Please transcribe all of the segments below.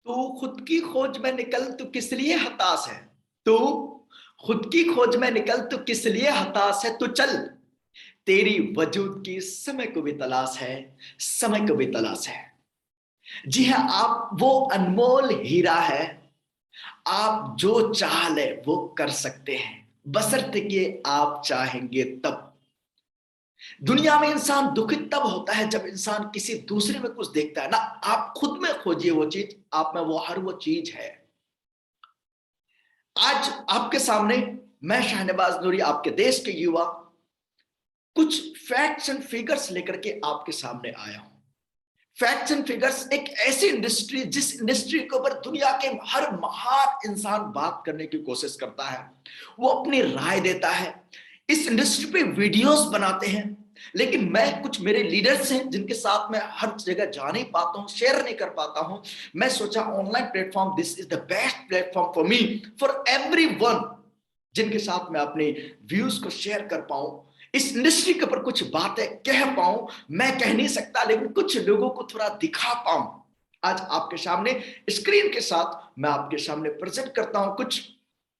तू खुद की खोज में निकल, तू किस लिए हताश है। तू खुद की खोज में निकल, तू किस लिए हताश है। तू चल, तेरी वजूद की समय को भी तलाश है, समय को भी तलाश है। जी हाँ, आप वो अनमोल हीरा है। आप जो चाह ले वो कर सकते हैं, बशर्ते कि आप चाहेंगे तब। दुनिया में इंसान दुखित तब होता है जब इंसान किसी दूसरे में कुछ देखता है ना। आप खुद में खोजिए वो चीज, आप में वो हर वो चीज है। आज आपके सामने मैं शाहनवाज नूरी, आपके देश के युवा, कुछ फैक्ट्स एंड फिगर्स लेकर के आपके सामने आया हूं। फैक्ट्स एंड फिगर्स, एक ऐसी इंडस्ट्री जिस इंडस्ट्री के ऊपर दुनिया के हर महान इंसान बात करने की कोशिश करता है, वो अपनी राय देता है, इस इंडस्ट्री पे वीडियोस बनाते हैं। लेकिन मैं, कुछ मेरे लीडर्स हैं जिनके साथ मैं हर जगह जा नहीं पाता हूं, शेयर नहीं कर पाता हूं। मैं सोचा online platform, this is the best platform for me, for everyone, जिनके साथ मैं अपने व्यूज को शेयर कर पाऊं, इस इंडस्ट्री के ऊपर कुछ बातें कह पाऊं। मैं कह नहीं सकता, लेकिन कुछ लोगों को थोड़ा दिखा पाऊं। आज आपके सामने स्क्रीन के साथ मैं आपके सामने प्रेजेंट करता हूं कुछ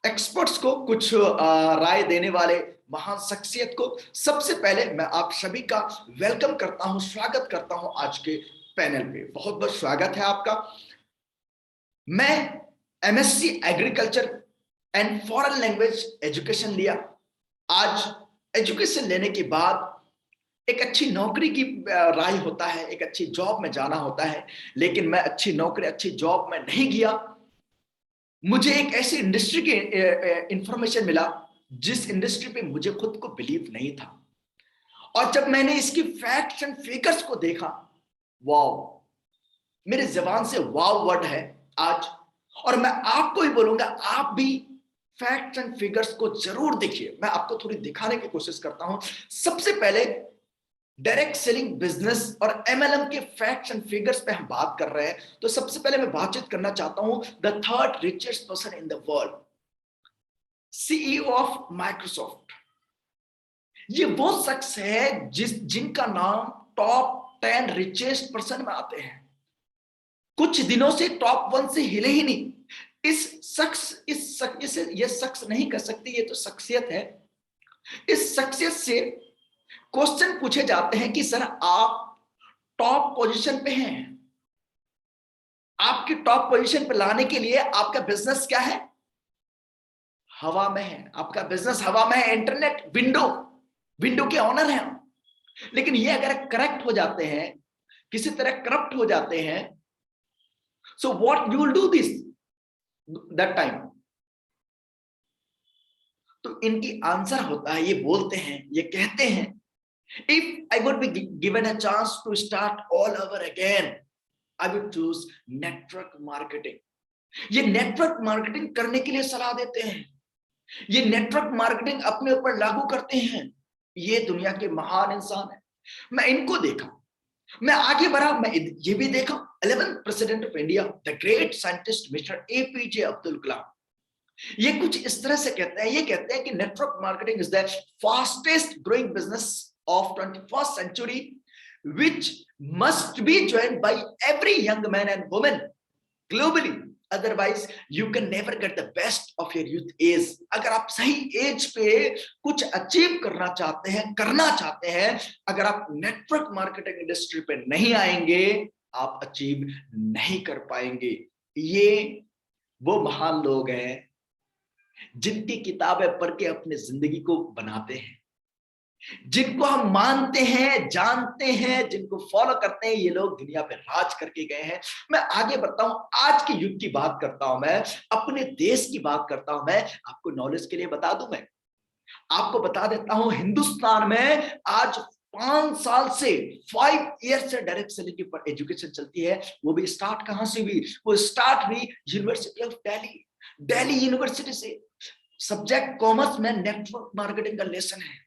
एक्सपर्ट्स को, कुछ राय देने वाले महान शख्सियत को। सबसे पहले मैं आप सभी का वेलकम करता हूं, स्वागत करता हूं आज के पैनल पे। बहुत बहुत स्वागत है आपका। मैं MSc agriculture and foreign language education लिया। आज एजुकेशन लेने के बाद एक अच्छी नौकरी की राय होता है, एक अच्छी जॉब में जाना होता है। लेकिन मैं अच्छी नौकरी, अच्छी जॉब में नहीं गया। मुझे एक ऐसी इंडस्ट्री की इंफॉर्मेशन मिला जिस इंडस्ट्री पे मुझे खुद को बिलीव नहीं था। और जब मैंने इसकी फैक्ट्स एंड फिगर्स को देखा, वाओ, मेरे जबान से वाओ वर्ड है आज। और मैं आपको ही बोलूंगा, आप भी फैक्ट्स एंड फिगर्स को जरूर देखिए। मैं आपको थोड़ी दिखाने की कोशिश करता हूं। सबसे पहले डायरेक्ट सेलिंग बिजनेस और एमएलएम के फैक्ट्स एंड फिगर्स पे हम बात कर रहे हैं, तो सबसे पहले मैं बातचीत करना चाहता हूं the third richest person in the world, CEO of Microsoft. ये वो शख्स है जिनका नाम टॉप 10 रिचेस्ट पर्सन में आते हैं। कुछ दिनों से टॉप 1 से हिले ही नहीं। ये शख्स नहीं कर सकती, ये तो शख्सियत है। इस शख्सियत से क्वेश्चन पूछे जाते हैं कि सर, आप टॉप पोजीशन पे हैं, आपकी टॉप पोजीशन पे लाने के लिए आपका बिजनेस क्या है? हवा में है। आपका बिजनेस हवा में है। इंटरनेट, विंडो, विंडो के ऑनर हैं। लेकिन ये अगर करेक्ट हो जाते हैं, किसी तरह करप्ट हो जाते हैं, so what you will do this that time? तो इनकी आंसर होता है, ये बोलते हैं, ये कहते हैं, if I would be given a chance to start all over again, I would choose network marketing. ये नेटवर्क मार्केटिंग करने के लिए सलाह देते हैं। ये नेटवर्क मार्केटिंग अपने ऊपर लागू करते हैं। ये दुनिया के महान इंसान है। मैं इनको देखा, मैं आगे बढ़ा, मैं ये भी देखा 11th president of India, the great scientist mister APJ Abdul Kalam. ये कुछ इस तरह से कहते हैं, ये कहते हैं कि network marketing is the fastest growing business of 21st century which must be joined by every young man and woman globally, otherwise you can never get the best of your youth age। अगर आप सही as पे कुछ achieve करना चाहते हैं, अगर आप नेटवर्क मार्केटिंग इंडस्ट्री पे नहीं आएंगे, आप अचीव नहीं कर पाएंगे। ये वो महान लोग हैं जिनकी किताबें पढ़ के अपने जिंदगी को बनाते हैं, जिनको हम मानते हैं, जानते हैं, जिनको फॉलो करते हैं। ये लोग दुनिया पे राज करके गए हैं। मैं आगे बढ़ता हूं, आज के युग की बात करता हूं, मैं अपने देश की बात करता हूं। मैं आपको नॉलेज के लिए बता दूं, मैं आपको बता देता हूं, हिंदुस्तान में आज 5 साल से 5 ईयर से डायरेक्ट सेलिंग की एजुकेशन चलती है। वो भी स्टार्ट कहां से हुई? वो स्टार्ट हुई university of Delhi, Delhi university से। सब्जेक्ट कॉमर्स में नेटवर्क मार्केटिंग का लेसन है।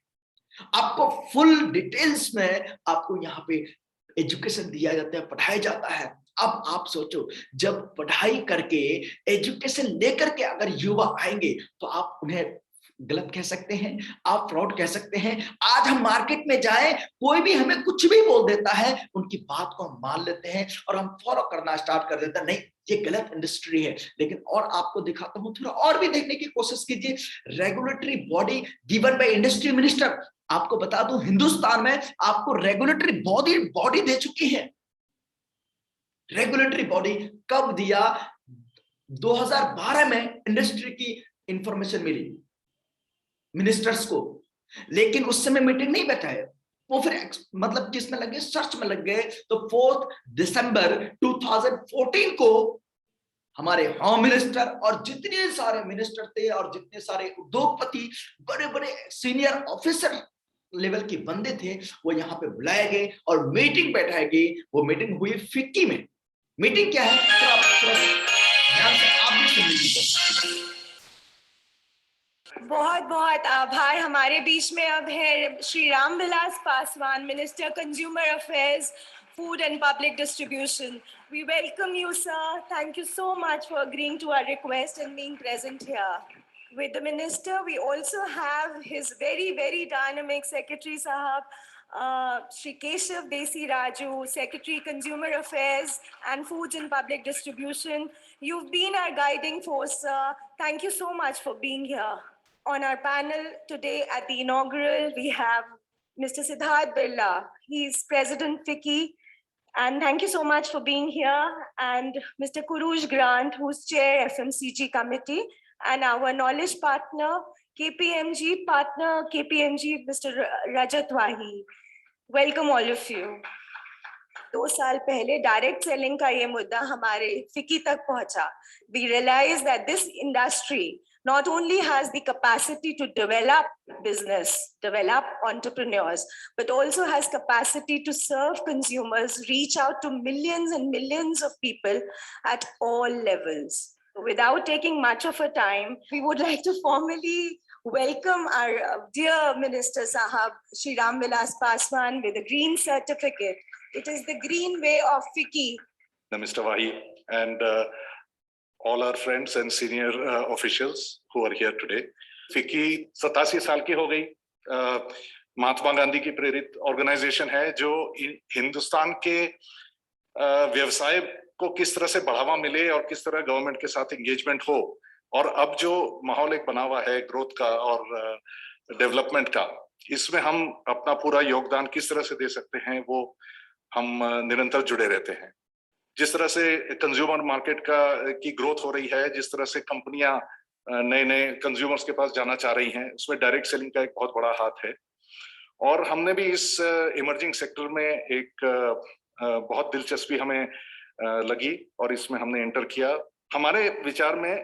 आपको फुल डिटेल्स में आपको यहाँ पे एजुकेशन दिया जाता है, पढ़ाया जाता है। अब आप सोचो, जब पढ़ाई करके, एजुकेशन लेकर के अगर युवा आएंगे, तो आप उन्हें गलत कह सकते हैं, आप फ्रॉड कह सकते हैं। आज हम मार्केट में जाएं, कोई भी हमें कुछ भी बोल देता है, उनकी बात को हम मान लेते हैं और हम फॉलो करना स्टार्ट कर देते हैं, नहीं ये गलत इंडस्ट्री है। लेकिन और आपको दिखाता हूं, थोड़ा और भी देखने की कोशिश कीजिए। Regulatory body given by industry minister, आपको बता दूं हिंदुस्तान में आपको रेगुलेटरी बॉडी बॉडी दे चुकी है। रेगुलेटरी बॉडी कब दिया? 2012 में इंडस्ट्री की इंफॉर्मेशन मिली मिनिस्टर्स को, लेकिन उस समय मीटिंग नहीं बैठाए, वो फिर मतलब किस में लग गए, सर्च में लग गए। तो 4 दिसंबर 2014 को हमारे होम मिनिस्टर और जितने सारे मिनिस्टर थे और जितने सारे उद्योगपति, बड़े बड़े सीनियर ऑफिसर लेवल के बंदे थे, वो यहाँ पे बुलाए गए और मीटिंग बैठाई गई। वो मीटिंग हुई फिक्की में। मीटिंग क्या है, थोड़ा ध्यान से आप भी सुन लीजिए। बहुत बहुत आभार। हमारे बीच में अब है Shri Ramvilas Paswan, minister consumer affairs, food and public distribution. We welcome you, sir. Thank you so much for agreeing to our request and being present here. With the minister, we also have his very, very dynamic secretary, Sahab, Shri Keshav Desi Raju, Secretary Consumer Affairs and Foods and Public Distribution. You've been our guiding force, sir. Thank you so much for being here. On our panel today at the inaugural, we have Mr. Siddharth Birla. He's President FICCI. And thank you so much for being here. And Mr. Kurush Grant, who's Chair FMCG Committee. And our knowledge partner, KPMG partner, KPMG, Mr. Rajat Wahi. Welcome all of you. 2 साल पहले direct selling का ये मुद्दा हमारे FICCI तक पहुंचा. We realized that this industry not only has the capacity to develop business, develop entrepreneurs, but also has capacity to serve consumers, reach out to millions and millions of people at all levels. Without taking much of a time, we would like to formally welcome our dear Minister Sahab, Shri Ramvilas Paswan, with a green certificate. It is the green way of FICCI. Mr. Wahi and all our friends and senior officials who are here today. FICCI 87 साल की हो गई। महात्मा गांधी की प्रेरित organisation है जो हिंदुस्तान के व्यवसाय को किस तरह से बढ़ावा मिले और किस तरह गवर्नमेंट के साथ एंगेजमेंट हो, और अब जो माहौल एक बना हुआ है ग्रोथ का और डेवलपमेंट का, इसमें हम अपना पूरा योगदान किस तरह से दे सकते हैं वो हम निरंतर जुड़े रहते हैं। जिस तरह से कंज्यूमर मार्केट की ग्रोथ हो रही है, जिस तरह से कंपनियां नए नए कंज्यूमर्स के पास जाना चाह रही हैं, उसमें डायरेक्ट सेलिंग का एक बहुत बड़ा हाथ है। और हमने भी इस इमर्जिंग सेक्टर में एक बहुत दिलचस्पी हमें लगी और इसमें हमने एंटर किया। हमारे विचार में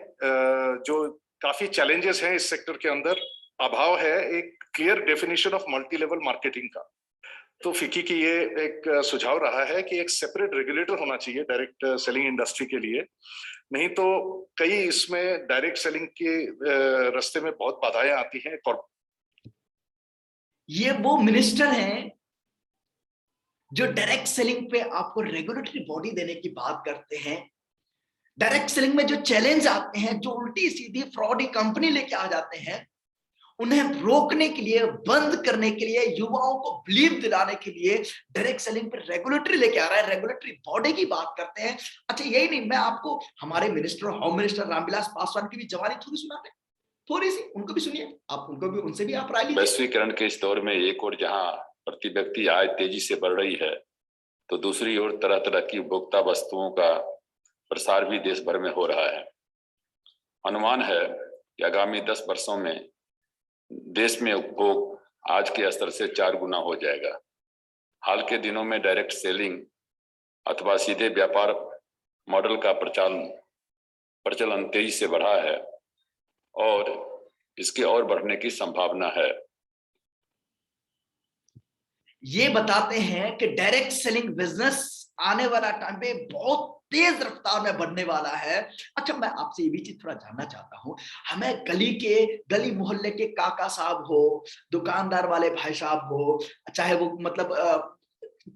जो काफी चैलेंजेस हैं इस सेक्टर के अंदर, अभाव है एक clear definition of multi level marketing का। तो फिक्की की ये एक सुझाव रहा है कि एक सेपरेट रेगुलेटर होना चाहिए डायरेक्ट सेलिंग इंडस्ट्री के लिए, नहीं तो कई इसमें डायरेक्ट सेलिंग के रास्ते में बहुत बाधाएं आती हैं। ये वो मिनिस्टर हैं जो डायरेक्ट सेलिंग पे आपको रेगुलेटरी बॉडी देने की बात करते हैं। डायरेक्ट सेलिंग में जो चैलेंज आते हैं, जो उल्टी सीधी फ्रॉडी कंपनी लेके आ जाते हैं, उन्हें रोकने के लिए, बंद करने के लिए, युवाओं को बिलीव दिलाने के लिए डायरेक्ट सेलिंग पर रेगुलेटरी लेके आ रहा है, रेगुलेटरी बॉडी की बात करते हैं। अच्छा यही नहीं, मैं आपको हमारे minister, home minister Ramvilas Paswan की भी जवानी थोड़ी सुनाते हैं, थोड़ी सी उनको भी सुनिए, आप उनको भी, उनसे भी आप राय लीजिए। वैश्वीकरण के इस दौर में एक और जहां प्रति व्यक्ति आय तेजी से बढ़ रही है, तो दूसरी ओर तरह तरह की उपभोक्ता वस्तुओं का प्रसार भी देश भर में हो रहा है। अनुमान है कि आगामी 10 वर्षों में देश में उपभोग आज के स्तर से 4 गुना हो जाएगा। हाल के दिनों में डायरेक्ट सेलिंग अथवा सीधे व्यापार मॉडल का प्रचलन तेजी से बढ़ा है और इसके और बढ़ने की संभावना है। ये बताते हैं कि डायरेक्ट सेलिंग बिजनेस आने वाला टाइम पे बहुत तेज रफ्तार में बढ़ने वाला है। अच्छा मैं आपसे ये भी चीज थोड़ा जानना चाहता हूं, हमें गली मोहल्ले के काका साहब हो, दुकानदार वाले भाई साहब हो, चाहे वो मतलब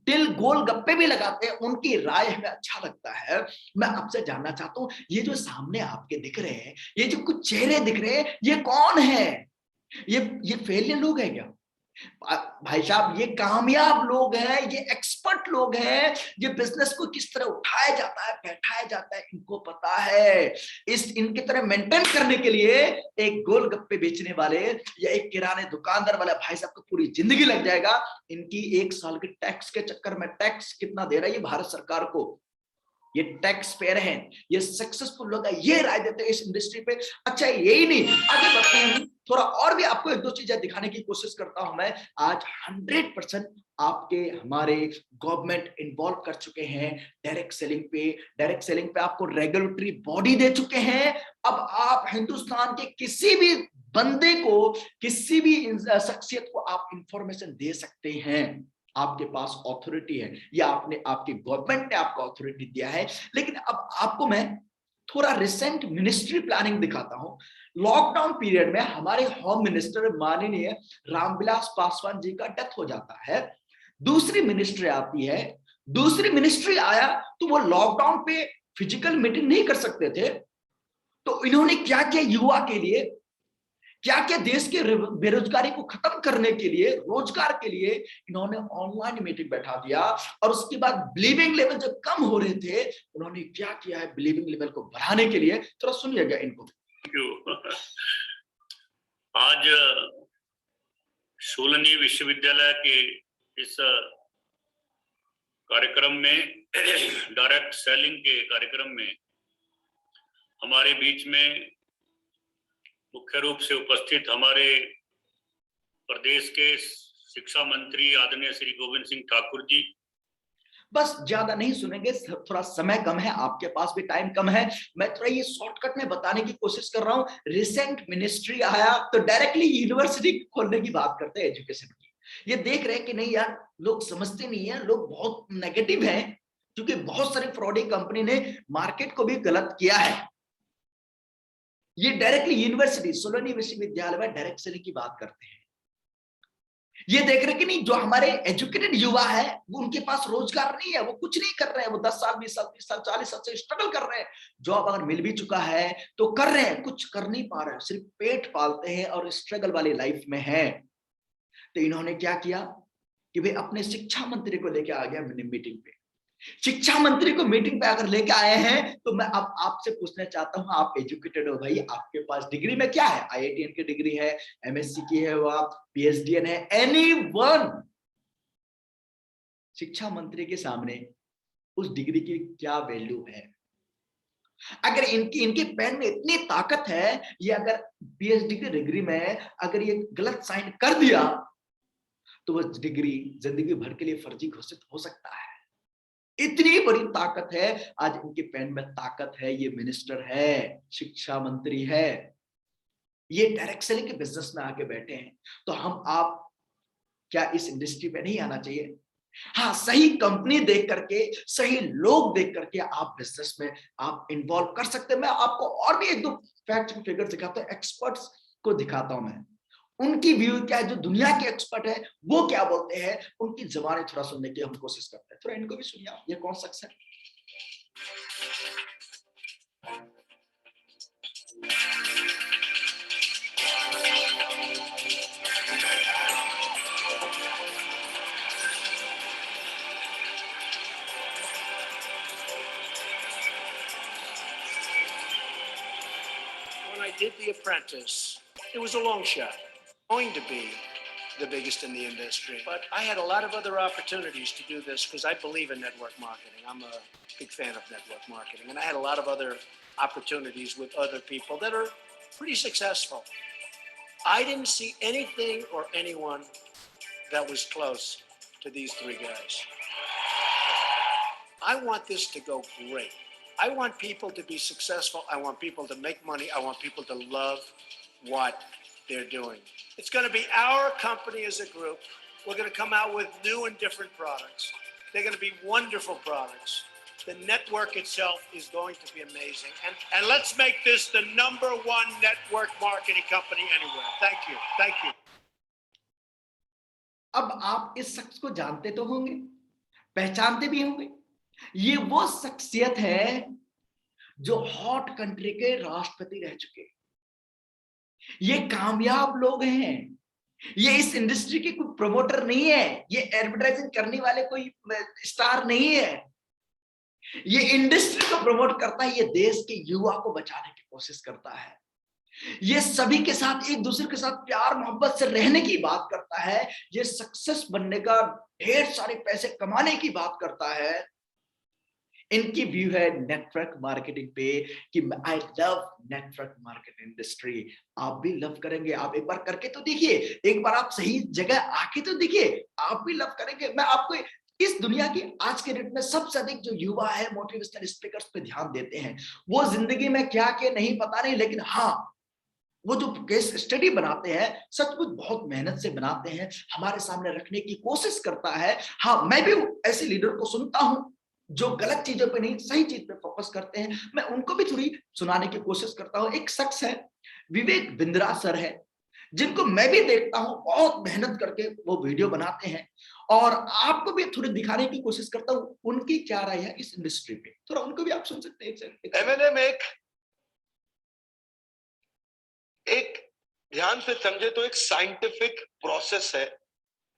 तिल गोल गप्पे भी लगाते हैं, उनकी राय हमें अच्छा लगता है। मैं आपसे जानना चाहता हूं, ये जो सामने आपके दिख रहे हैं, ये जो कुछ चेहरे दिख रहे हैं, ये कौन है? ये फेलियर लोग हैं क्या? भाई साहब, ये कामयाब लोग हैं, ये एक्सपर्ट लोग हैं, ये बिजनेस को किस तरह उठाया जाता है, बैठाया जाता है, इनको पता है। इनकी तरह मेंटेन करने के लिए एक गोलगप्पे बेचने वाले या एक किराने दुकानदार वाला भाई साहब को पूरी जिंदगी लग जाएगा। इनकी 1 साल के टैक्स के चक्कर में, टैक्स कितना दे रहा है ये भारत सरकार को, ये टैक्स पेयर हैं, ये सक्सेसफुल लोग हैं, ये राय देते हैं इस इंडस्ट्री पे। अच्छा यही नहीं, आगे बढ़ते हैं, थोड़ा और भी आपको 1-2 चीजें दिखाने की कोशिश करता हूं मैं। आज 100% आपके हमारे गवर्नमेंट इन्वॉल्व कर चुके हैं डायरेक्ट सेलिंग पे। डायरेक्ट सेलिंग पे आपको रेगुलेटरी बॉडी दे चुके हैं। अब आप हिंदुस्तान के किसी भी बंदे को, किसी भी शख्सियत को आप इंफॉर्मेशन दे सकते हैं, आपके पास अथॉरिटी है, या आपने, आपकी गवर्नमेंट ने आपको अथॉरिटी दिया है। लेकिन अब आपको मैं थोड़ा रिसेंट मिनिस्ट्री प्लानिंग दिखाता हूं। लॉकडाउन पीरियड में हमारे होम मिनिस्टर माननीय रामविलास पासवान जी का डेथ हो जाता है, दूसरी मिनिस्ट्री आती है। दूसरी मिनिस्ट्री आया तो वो लॉकडाउन पे फिजिकल मीटिंग नहीं कर सकते थे, तो इन्होंने क्या किया युवा के लिए, क्या क्या देश के बेरोजगारी को खत्म करने के लिए, रोजगार के लिए इन्होंने ऑनलाइन मीटिंग बैठा दिया। और उसके बाद बिलीविंग लेवल जब कम हो रहे थे, उन्होंने क्या किया है बिलीविंग लेवल को बढ़ाने के लिए, थोड़ा सुनिएगा इनको। आज शूलनी विश्वविद्यालय के इस कार्यक्रम में, डायरेक्ट सेलिंग के कार्यक्रम में हमारे बीच में मुख्य रूप से उपस्थित हमारे प्रदेश के शिक्षा मंत्री आदरणीय श्री गोविंद सिंह ठाकुर जी। बस ज्यादा नहीं सुनेंगे, थोड़ा समय कम है, आपके पास भी टाइम कम है, मैं थोड़ा ये शॉर्टकट में बताने की कोशिश कर रहा हूं। रिसेंट मिनिस्ट्री आया तो डायरेक्टली यूनिवर्सिटी खोलने की बात करते हैं, एजुकेशन की। ये देख रहे हैं कि नहीं यार, लोग समझते नहीं है, लोग बहुत नेगेटिव हैं, क्योंकि बहुत सारी फ्रॉडी कंपनी ने मार्केट को भी गलत किया है। ये डायरेक्टली यूनिवर्सिटी, सोलनी विश्वविद्यालय में डायरेक्ट सेलिंग की बात करते हैं। ये देख रहे कि नहीं, जो हमारे एजुकेटेड युवा है वो, उनके पास रोजगार नहीं है, वो कुछ नहीं कर रहे हैं, वो 10 साल 20 साल 30 साल 40 साल से स्ट्रगल कर रहे हैं। जॉब अगर मिल भी चुका है तो कर रहे हैं, कुछ कर नहीं पा रहे हैं, सिर्फ पेट पालते हैं और स्ट्रगल वाली लाइफ में है। तो इन्होंने क्या किया कि वे अपने शिक्षा मंत्री को लेकर आ गया मीटिंग पे। शिक्षा मंत्री को मीटिंग पे अगर लेके आए हैं तो मैं अब आपसे पूछना चाहता हूं, आप एजुकेटेड हो भाई, आपके पास डिग्री में क्या है? IITN की डिग्री है, MSc की है, वो आप PhDN है, एनीवन। शिक्षा मंत्री के सामने उस डिग्री की क्या वैल्यू है? अगर इनके पेन में इतनी ताकत है, ये अगर PhD की डिग्री में अगर ये गलत साइन कर दिया तो वो डिग्री जिंदगी भर के लिए फर्जी घोषित हो सकता है। इतनी बड़ी ताकत है, आज इनके पेन में ताकत है। ये मिनिस्टर है, शिक्षा मंत्री है, ये डायरेक्ट सेलिंग के बिजनेस में आके बैठे हैं। तो हम आप क्या इस इंडस्ट्री पे नहीं आना चाहिए? हाँ, सही कंपनी देख करके, सही लोग देख करके आप बिजनेस में आप इन्वॉल्व कर सकते हैं। मैं आपको और भी 1-2 फैक्ट फिगर दिखाता हूं, एक्सपर्ट्स को दिखाता हूं मैं, उनकी व्यू क्या है, जो दुनिया के एक्सपर्ट है वो क्या बोलते हैं, उनकी जबानें थोड़ा सुनने की हम कोशिश करते हैं। थोड़ा इनको भी सुनिए, ये कौन शख्स है? When I did The Apprentice, it was a long shot, going to be the biggest in the industry. But I had a lot of other opportunities to do this because I believe in network marketing. I'm a big fan of network marketing. And I had a lot of other opportunities with other people that are pretty successful. I didn't see anything or anyone that was close to these 3 guys. I want this to go great. I want people to be successful. I want people to make money. I want people to love what they're doing. It's going to be our company as a group. We're going to come out with new and different products. They're going to be wonderful products. The network itself is going to be amazing. And let's make this the #1 network marketing company anywhere. Thank you. Thank you. अब आप इस शख्स को जानते तो होंगे, पहचानते भी होंगे। ये वो शख्सियत है जो हॉट कंट्री के राष्ट्रपति रह चुके। ये कामयाब लोग हैं, ये इस इंडस्ट्री के कोई प्रमोटर नहीं है, ये एडवर्टाइजिंग करने वाले कोई स्टार नहीं है, ये इंडस्ट्री को प्रमोट करता है, ये देश के युवा को बचाने की कोशिश करता है, ये सभी के साथ एक दूसरे के साथ प्यार मोहब्बत से रहने की बात करता है, ये सक्सेस बनने का, ढेर सारे पैसे कमाने की बात करता है। इनकी व्यू है नेटवर्क मार्केटिंग पे कि I love network marketing industry. आप भी लव करेंगे, आप एक बार करके तो देखिए, एक बार आप सही जगह आके तो देखिए, आप भी लव करेंगे। मैं आपको इस दुनिया की आज के डेट में सबसे अधिक जो युवा है मोटिवेशनल स्पीकर्स पे ध्यान देते हैं, वो जिंदगी में क्या क्या नहीं पता नहीं, लेकिन हाँ वो जो केस स्टडी बनाते हैं सचमुच बहुत मेहनत से बनाते हैं, हमारे सामने रखने की कोशिश करता है। हाँ, मैं भी ऐसे लीडर को सुनता हूं जो गलत चीजों पे नहीं सही चीज पे फोकस करते हैं, मैं उनको भी थोड़ी सुनाने की कोशिश करता हूं। एक शख्स है विवेक बिंद्रा सर है, जिनको मैं भी देखता हूं, बहुत मेहनत करके वो वीडियो बनाते हैं, और आपको भी थोड़ी दिखाने की कोशिश करता हूं उनकी क्या राय है इस इंडस्ट्री पे, थोड़ा उनको भी आप सुन सकते हैं। एमएलएम एक ध्यान से समझे तो एक साइंटिफिक प्रोसेस है,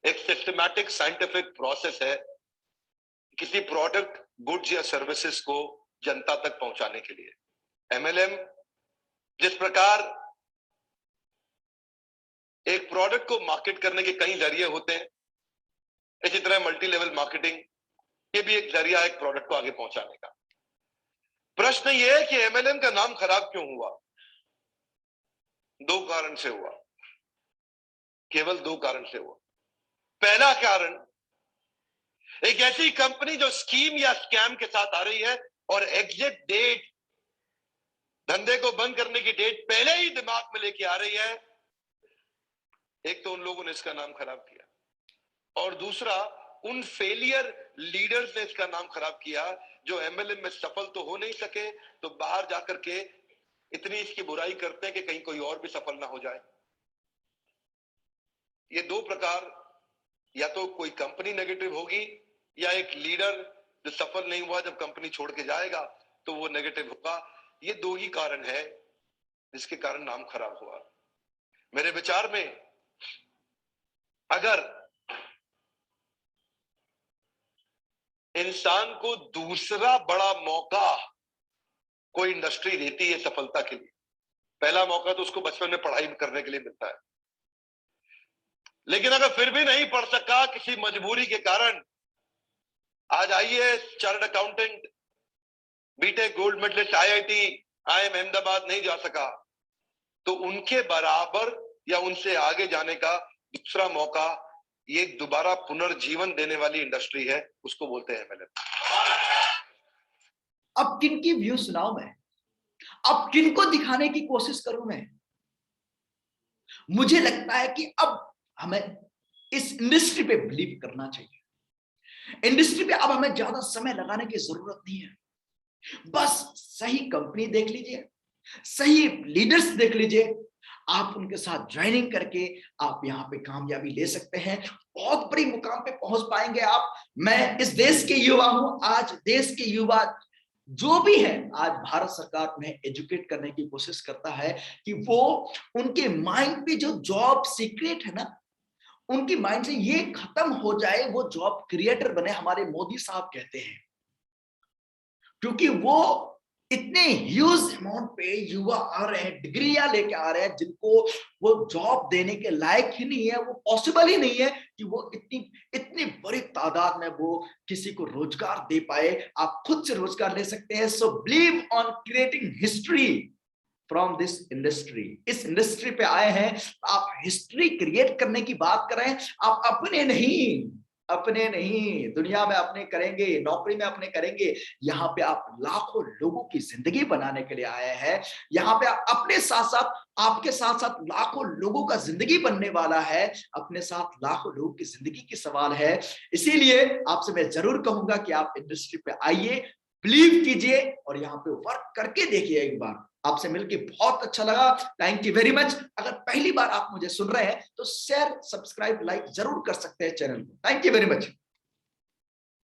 एक सिस्टमैटिक साइंटिफिक प्रोसेस है किसी प्रोडक्ट, गुड्स या सर्विसेज को जनता तक पहुंचाने के लिए। एमएलएम जिस प्रकार एक प्रोडक्ट को मार्केट करने के कई जरिए होते हैं, इसी तरह मल्टी लेवल मार्केटिंग ये भी एक जरिया है एक प्रोडक्ट को आगे पहुंचाने का। प्रश्न ये है कि एमएलएम का नाम खराब क्यों हुआ? दो कारण से हुआ, केवल दो कारण से हुआ। पहला कारण, एक ऐसी कंपनी जो स्कीम या स्कैम के साथ आ रही है और एग्जिट डेट, धंधे को बंद करने की डेट पहले ही दिमाग में लेके आ रही है, एक तो उन लोगों ने इसका नाम खराब किया, और दूसरा उन फेलियर लीडर्स ने इसका नाम खराब किया जो एमएलएम में सफल तो हो नहीं सके, तो बाहर जाकर के इतनी इसकी बुराई करते हैं कि कहीं कोई और भी सफल ना हो जाए। ये दो प्रकार, या तो कोई कंपनी नेगेटिव होगी या एक लीडर जो सफल नहीं हुआ जब कंपनी छोड़ के जाएगा तो वो नेगेटिव होगा। ये दो ही कारण है जिसके कारण नाम खराब हुआ। मेरे विचार में अगर इंसान को दूसरा बड़ा मौका कोई इंडस्ट्री देती है सफलता के लिए, पहला मौका तो उसको बचपन में पढ़ाई करने के लिए मिलता है, लेकिन अगर फिर भी नहीं पढ़ सका किसी मजबूरी के कारण, आज IAS, chartered accountant, BTech gold medallist, IIT, IIM Ahmedabad नहीं जा सका, तो उनके बराबर या उनसे आगे जाने का दूसरा मौका, ये दोबारा पुनर्जीवन देने वाली इंडस्ट्री है, उसको बोलते हैं एमएलएम। अब किनकी व्यू सुनाऊं मैं, अब किनको दिखाने की कोशिश करूं मैं? मुझे लगता है कि अब हमें इस इंडस्ट्री पे बिलीव करना चाहिए। इंडस्ट्री पे अब हमें ज्यादा समय लगाने की जरूरत नहीं है, बस सही कंपनी देख लीजिए, सही लीडर्स देख लीजिए, आप उनके साथ ज्वाइनिंग करके आप यहाँ पे कामयाबी ले सकते हैं, बहुत बड़ी मुकाम पे पहुंच पाएंगे आप। मैं इस देश के युवा हूं, आज देश के युवा जो भी है, आज भारत सरकार उन्हें एजुकेट करने की कोशिश करता है कि वो उनके माइंड पे जो जॉब सीक्रेट है ना, उनकी माइंड से ये खत्म हो जाए, वो जॉब क्रिएटर बने, हमारे मोदी साहब कहते हैं, क्योंकि वो इतने ह्यूज अमाउंट पे युवा आ रहे हैं, डिग्रियां लेके आ रहे हैं, जिनको वो जॉब देने के लायक ही नहीं है, वो पॉसिबल ही नहीं है कि वो इतनी बड़ी तादाद में वो किसी को रोजगार दे पाए। आप खुद से रोजगार ले सकते हैं। So believe on creating history from this industry. इस इंडस्ट्री पे आए हैं, आप हिस्ट्री क्रिएट करने की बात कर रहे हैं, आप अपने नहीं दुनिया में अपने करेंगे, नौकरी में अपने करेंगे। यहाँ पे आप लाखों लोगों की जिंदगी बनाने के लिए आए हैं। यहाँ पे आप अपने साथ साथ, आपके साथ साथ लाखों लोगों का जिंदगी बनने वाला है, अपने साथ लाखों लोगों की जिंदगी की सवाल है। इसीलिए आपसे मैं जरूर कहूंगा कि आप इंडस्ट्री पे आइए, बिलीव कीजिए और यहाँ पे वर्क करके देखिए। एक बार आपसे मिलके बहुत अच्छा लगा, थैंक यू वेरी मच। अगर पहली बार आप मुझे सुन रहे हैं तो शेयर, सब्सक्राइब, लाइक जरूर कर सकते हैं चैनल को। Thank you very much.